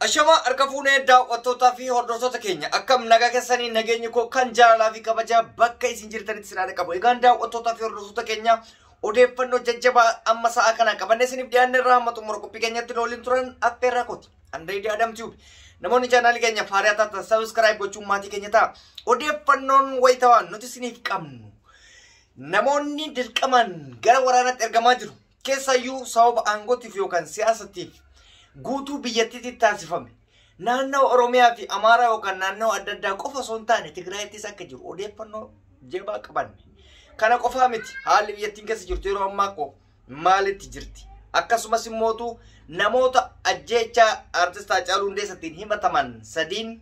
Ashama harka fuunee daawwattootaa fi hordoftoota keenya akkam nagaa keessanii nageenyi koo kan jaalalaa fi kabajaa bakka isin jirtanitti sinaadha qabu. Egaan daawwattootaa fi hordoftoota keenya odeeffannoo jajjabaa amma sa'a kana qabanne isiniif dhiyaanne irraa hamma xumura qophii keenyatti waliin turan affeerraa kooti. Andaayidii Adam Tube. Namoonni chaanaalii keenya faarii taatan subscribe gochuun maatii keenya ta'a. Odeeffannoon wayitawaan nuti isiniif qabnu. Namoonni dirqaman gara waraanaatti ergamaa jiru. Keessayyuu sababa aangootiif yookaan siyaasatiif guutuu biyyattiitti taasifame naannoo Oromiyaa fi Amaaraa yookaan naannoo adda addaa qofa osoo hin taane Tigraayittis akka jiru odeeffannoo jabaa qabanne. Kana qofaa miti haalli biyyattiin keessa jirtu yeroo ammaa koo maalitti jirti? Akkasumas immoo namoota ajjeechaa artist Haacaaluu Hundeessaatiin himataman sadiin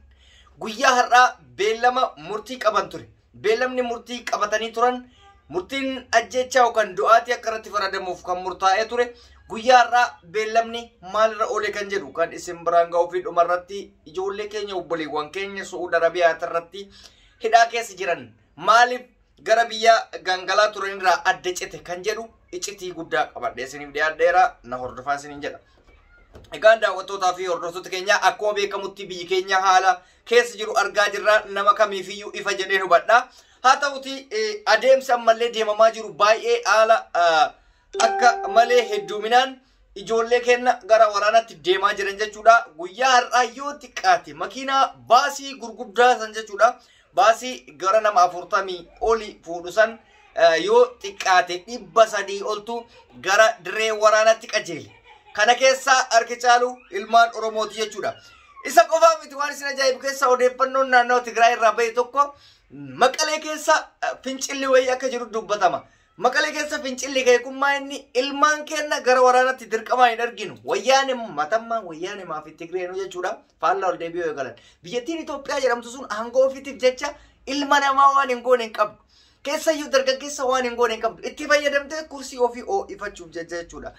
guyyaa har'aa beellama murtii qaban ture. Beellamni murtii qabatanii turan murtiin ajjeechaa yookaan du'aatii akka irratti faradamuuf kan murtaa'ee ture. Guyyaa har'aa beellamni maalirra oole kan jedhu kan isin biraan ga'uu fi dhumarratti ijoollee keenya obboleewwan keenya Su'uudi Arabiyaa irratti hidhaa keessa jiran maaliif gara biyya gangalaa turan irraa adda cite kan jedhu iccitii guddaa qabadhe isiniif dhiyaadheera na hordofaa isiniin jedha. Egaan daawwattootaa fi hordoftoota keenya akkuma beekamutti biyyi keenya haala keessa jiru argaa jirra, nama kamiifiyyuu ifa jedhee hubadha. Haa ta'uti adeemsi ammallee deemamaa jiru baay'ee haala akka malee hedduminaan ijoollee keenya gara waraanaatti deemaa jiran jechuudha. Guyyaa har'aa yoo xiqqaate makiinaa baasii gurguddaa san jechuudha. Baasii gara nama 40 oli fuudhu san yoo xiqqaate 300 oltu gara dirree waraanaatti qajeele. Kana keessaa harki caalu ilmaan Oromooti jechuudha. Isa qofaa miti waan isin ajaa'ibu keessa odeeffannoon naannoo Tigraay irraa bahe tokko Maqalee keessa fincilli wayii akka jiru dubbatama. Maqalee keessa fincilli keekummaa inni ilmaan keenya gara waraanaatti dirqamaa hin arginu. Wayyaane matammaa wayyaane maafi Tigreenu jechuudha. Faallaa ol deebi'uu eegalan. Biyyattiin Itoophiyaa jedhamtu sun aangoo ofiitiif jecha ilma namaa waan hin goone hin qabdu. Keessayyuu dargaggeessa waan hin goone hin qabdu. Itti fayyadamtee kursii ofii ho'ifachuuf jechuudha.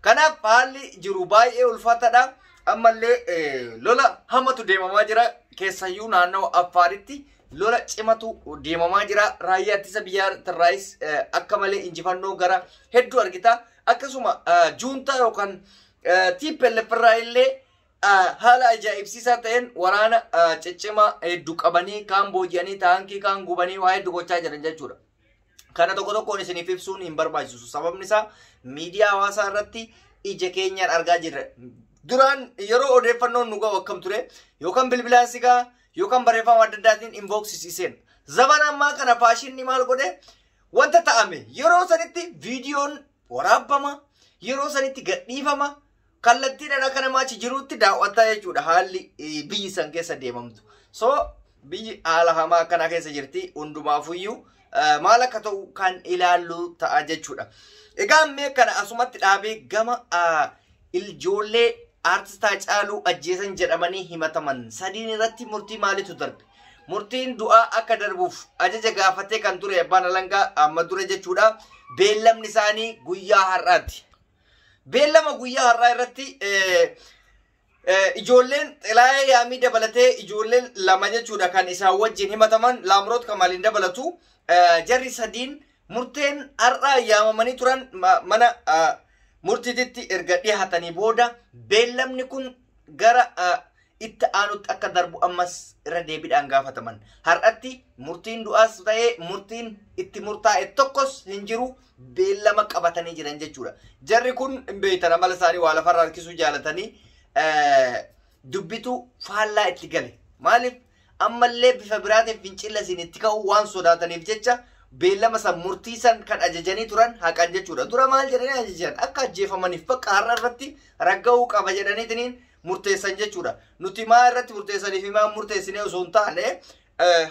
Kanaaf haalli jiru baay'ee ulfaataadha. Ammallee lola hamatu deemamaa jira. Keessayyuu naannoo Affaaritti lola cimatu deemamaa jira. Raayyaa ittisa biyyaa Tirraayis akka malee injifannoo gara hedduu argita. Akkasuma juuntaa yookaan TPLF irraa illee haala ajaa'ibsiisaa ta'een waraana ciccimaa hedduu qabanii kaan booji'anii taankii kaan gubanii waa hedduu gochaa jiran jechuudha. Kana tokko tokkoon isiniif ibsuun hin barbaachisu. Sababni isaa miidiyaa hawaasaa irratti ija keenyaan argaa jirra. Duraan yeroo odeeffannoon nu ga'u akkam ture yookaan bilbilaan si ga'a yookaan barreeffama adda addaatiin inboxisiiseen. Zaman ammaa kana faashinni maal godhe wanta ta'ame yeroo sanitti viidiyoon waraabama, yeroo sanitti gadhiifama, kallattiidhaan akka namaa achi jirutti daawwataa jechuudha haalli biyyi san keessa deemamtu. So biyyi haala hamaa akkanaa keessa jirti hundumaafuyyuu maal akka ta'u kan ilaallu ta'a jechuudha. Egaa mee kana asumatti dhaabee gama ijoollee artist Haacaaluu ajjeesan jedhamanii himataman sadiin irratti murtii maalitu darbe? Murtiin du'aa akka darbuuf ajaja gaafatee kan ture abbaan alangaa amma dura jechuudha. Beellamni isaanii guyyaa har'aati. Beellama guyyaa har'aa irratti ijoolleen Xelaayee Yaamii dabalatee ijoolleen lama jechuudha kan isaan wajjin himataman Laamroot Kamaaliin dabalatu jarri sadiin murteen har'aa yaamamanii turan mana murtiititti erga dhiyaatanii booda beellamni kun gara itti aanutti akka darbu ammas irra deebiidhaan gaafataman. Har'atti murtiin du'aas ta'ee murtiin itti murtaa'e tokkos hin jiru beellama qabatanii jiran jechuudha. Jarri kun beeytan amala isaanii waa lafarraa harkisuu jaalatanii dubbitu faallaa itti gale. Maaliif ammallee bifa biraatiin fincilla isin itti ka'u waan sodaataniif jecha beellama san murtii san kan ajajanii turan haqan jechuudha. Dura maal jedhanii ajajan akka ajjeefamaniif bakka har'a irratti ragga'uu qaba jedhaniitiin murteessan jechuudha. Nuti maa irratti murteessanii fi maa murteessinee osoo hin taane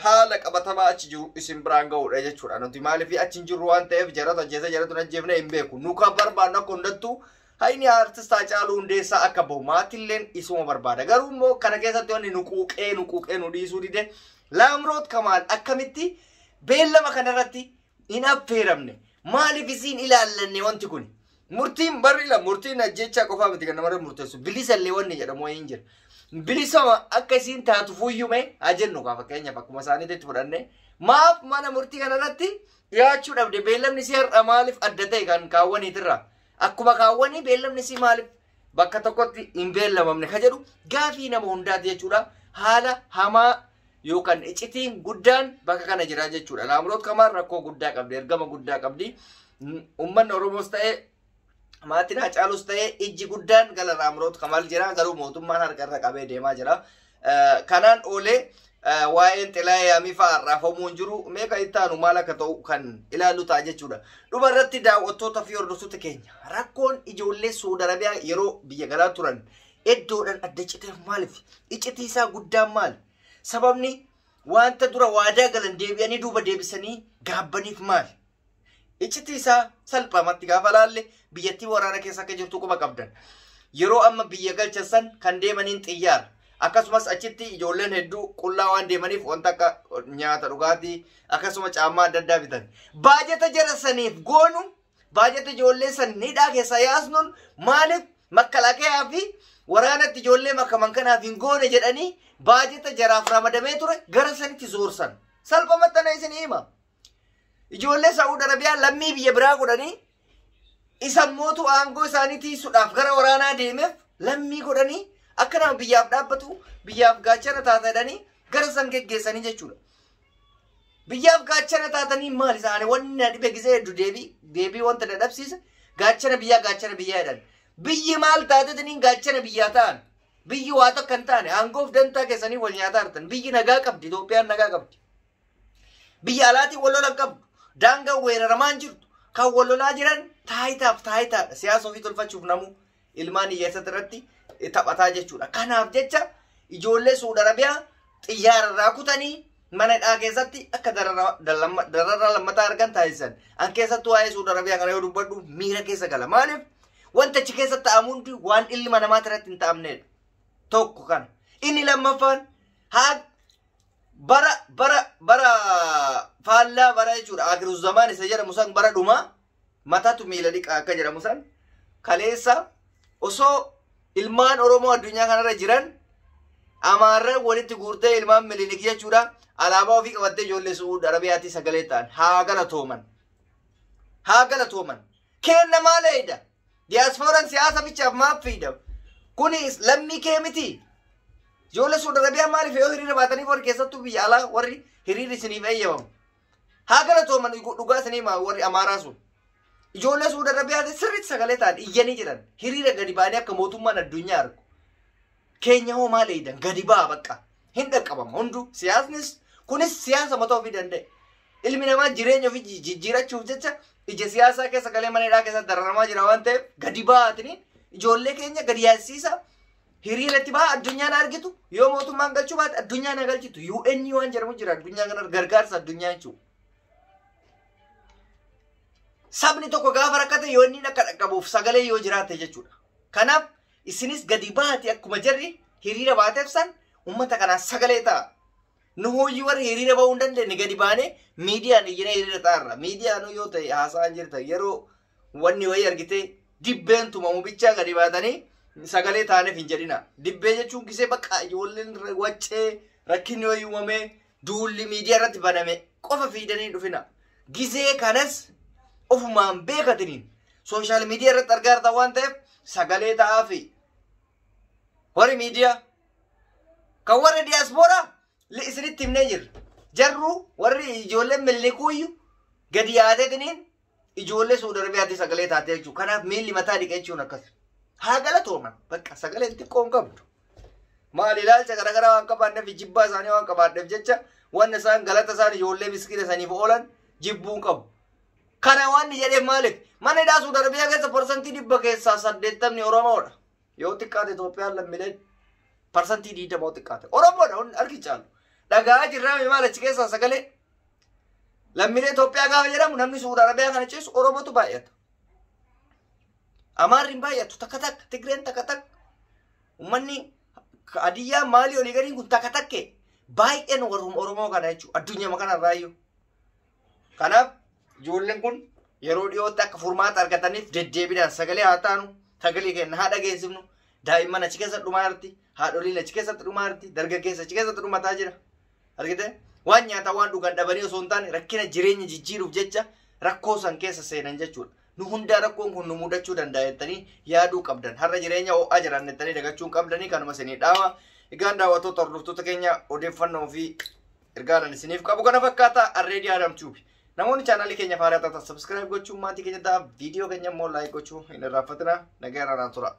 haala qabatamaa achi jiru isin biraan ga'uudha jechuudha. Nuti maaliif achi hin jirru waan ta'eef jaratu ajjeesa jaratu ajjeefne hin beeku. Nu kan barbaadnu akka hundattuu hayni artist Haacaaluu Hundeessaa akka bahu maatilleen isuma barbaada. Garuu immoo kana keessatti wanni nuquuqee nu dhiisuu dide Laamroot Kamaal akkamitti beellama kanarratti hin affeeramne maaliif isin ilaallanne wanti kun murtiin barila murtiin ajjechaa qofaa miti kan namarra murteessu bilisallee wanni jedhamu hin jira. Bilisama akka isin taatu fuyyume ajennu kaa fakkeenyaaf akkuma isaaniitti fudhanne maaf mana murtii kanarratti dhiyaachuu dhabde beellamni si har'a maaliif adda ta'e kan kaawwaniitirra akkuma kaawwanii beellamni si maaliif bakka tokkotti hin beellamamne ka jedhu gaafii nama hundaati jechuudha. Haala hamaa yookaan iccitiin guddaan bakka kana jira jechuudha. Laamroot Kamaal rakkoo guddaa qabdi, ergama guddaa qabdi. Uummanni Oromoos ta'ee maatiin Hacaalus ta'ee ijji guddaan gara Laamroot Kamaal jira, garuu mootummaan harka irra qabee deemaa jira. Kanaan oolee waa'een Xilaayee Yaamii fa'aa raafamuun jiru meeqa ittaanu maal akka ta'u kan ilaallu ta'a jechuudha. Dhuma irratti daawwattoota fi hordoftoota keenya rakkoon ijoollee Saudi Arabiyaa yeroo biyya galaa turan iddoodhaan adda citeef maaliif? Iccitii isaa guddaan maali? Sababni wanta dura waadaa galan deebi'anii duuba deebisanii gaabbaniif maali? Iccitii isaa salphamatti gaafa laalle biyyattii waraana keessa akka jirtu quba qabdan. Yeroo amma biyya galchassan kan deemaniin xiyyaara. Akkasumas achitti ijoolleen hedduu qullaa waan deemaniif wanta akka nyaata dhugaatii akkasuma caammaa adda addaa bitan. Baajata jara saniif goonu baajata ijoollee san hidhaa keessa yaasnuun maaliif makkalaaqayaa fi waraanatti ijoollee makaman kanaaf hin goone jedhanii baajata jaraaf ramadamee ture gara sanitti zoorsan. Salphumatti ana isin hima. Ijoollee Saudi Arabiyaa lammii biyya biraa godhanii isan mootu aangoo isaanii tiisuudhaaf gara waraanaa deemeef lammii godhanii akka nama biyyaaf dhaabbatu biyyaaf gaachana taatanii gara san geggeessanii jechuudha. Biyyaaf gaachana taatanii maal isaanii wanni dhibe gisee hedduu deebii wanta dadhabsiise gaachana biyyaa jedhan. Biyyi maal taatetanii gaachana biyyaa ta'an? Biyyi waa tokko hin taane aangoof dantaa keessanii wal nyaataa artan. Biyyi nagaa qabdi, Itoophiyaan nagaa qabdi. Biyya alaatiin wal lolan qabdu. Daangaan weeraramaan jirtu. Kan wal lolaa jiran taayitaadha. Siyaasa ofii tolfachuuf namu ilmaan hiyyeessatti irratti taphataa jechuudha. Kanaaf jecha ijoollee Saudi Arabiyaa xiyyaara irraa kutanii mana hidhaa keessatti akka dararraa lammataa argan taasisan. An keessattuu waa'ee Saudi Arabiyaa kana yoo dubbadhu miira keessa gala. Maaliif? Wanta achi keessatti ta'amu hundi waan ilma namaa irratti hin ta'amnedha. Tokko kana. Inni lammaffaan haa bara faallaa bara jechuudha. Akiru zamaan isa jedhamu san bara dhumaa mataatu miila dhiqaa akka jedhamu san kaleessa osoo ilmaan Oromoo addunyaa kanarra jiran amaarra walitti guurtee ilmaan Minilik jechuudha. Alaabaa ofii qabattee ijoollee Saudi Arabiyaatti sagalee ta'an haa galatooman. Kenna maaleedha? Diyaaspooraan siyaasa bichaaf maaf fiida? Kunis lammii kee miti. Ijoollee Saudi Arabiyaa maaliif yoo hiriira baatanii warri keessattuu biyya alaa warri hiriirri isiniif eeyyamamu? Haa galatooman dhugaa isinii warri Amaaraa sun. Ijoollee Saudi Arabiyaa sirriitti sagalee ta'an iyyanii jiran hiriira gadi ba'anii akka mootummaan addunyaa argu. Keenya hoo maaleedha? Gadi ba'a bakka. Hin dhaqqabama hunduu siyaasnis kunis siyaasa mataa ofii danda'e. Ilmi namaa jireenya ofii jijjiirachuuf jecha ija siyaasaa keessa galee mana hidhaa keessa dararamaa jira waan ta'eef gadi ba'aatiniin ijoollee keenya gadi yaasiisa hiriiratti ba'a addunyaan argitu yoo mootummaan galchuu baate addunyaan agalchitu UN waan jedhamu jira addunyaa kana gargaarsa addunyaa jechuudha. Sabni tokko gaafa rakkate yoo inni akka dhaqqabuuf sagalee yoo jiraate jechuudha. Kanaaf isinis gadi ba'aati akkuma jarri hiriira baateef san uummata kanaaf sagalee ta'a. Nu hojii warri hiriira ba'uu hin dandeenye gadi baanee miidiyaan iyyina hiriira ta'arra. Miidiyaan yoo ta'e haasa'an jirta yeroo wanni wayii argitee dibbeen tumamu bichaa gadi baatanii sagalee taaneef hin jedhina. Dibbee jechuun gisee bakka ijoolleen waccee rakkinni wayii uumamee duulli miidiyaa irratti baname qofa fiidanii dhufina. Gisee kanas ofumaan beekatiniin sooshaal miidiyaa irratti argaarta waan ta'eef sagalee ta'aafi. Warri miidiyaa kan warri diyaaspoora isinitti himnee jirra. Jarru warri ijoolleen Minilikuuyyu gadi yaadatiniin ijoollee Saudi Arabiyaatti sagalee taatee jechuudha. Kanaaf miilli mataa dhiqa jechuun akkas. Haa galatooman bakka sagaleen xiqqoo hin qabdu. Maali ilaalcha garaagaraa waan qabaanneef jibbaa isaanii waan qabaanneef jecha wanna isaan galata isaan ijoollee miskiina saniif oolan jibbuu hin qabu. Kana waan jedheef maaliif mana hidhaa Saudi Arabiyaa keessa parsantii 100 keessaa 80 Oromoodha. Yoo xiqqaate Itoophiyaan lammiileen parsantii 20 xiqqaate Oromoodha hundi argi caalu. Dhagaa jirraa maal achi keessaa sagalee lammiilee Itoophiyaa gaafa jedhamu namni Saudi Arabiyaa kana ceesu Oromootu baay'ata. Amaarri hin baay'atu takka takka Tigreen takka takka uummanni Hadiyyaa maalii olii gadiin kun takka takke baay'een warruma Oromoo kana jechuudha addunyaa kanarraayyuu. Kanaaf ijoolleen kun yeroo dhiyootti akka furmaata argataniif deddeebiidhaan sagalee haa taanu sagalee kenna haa dhageessifnu daa'imman achi keessatti dhumaa jirti haadholiin achi keessatti dhumaa jirti dargaggeessa achi keessatti dhumataa jira argite waan nyaataa waan dhugan dhabanii osoo hin taane rakkina jireenya jijjiiruuf jecha rakkoo san keessa seenan jechuudha nu hundaa rakkoon kun nu mudachuu danda'a jettanii yaaduu qabdan. Har'a jireenya ho'aa jiran jettanii dagachuun qabdanii kanuma isinii dhaama. Egaan daawwattoota hordoftoota keenya odeeffannoo fi ergaan isiniif qabu kana fakkaata Arreedii Adam Tube. Namoonni chaanalii keenya faaraa ta'an subscribe gochuun maatii keenya ta'a. Viidiyoo keenya immoo like gochuu hin irraanfatina. Nagaa irraa tura.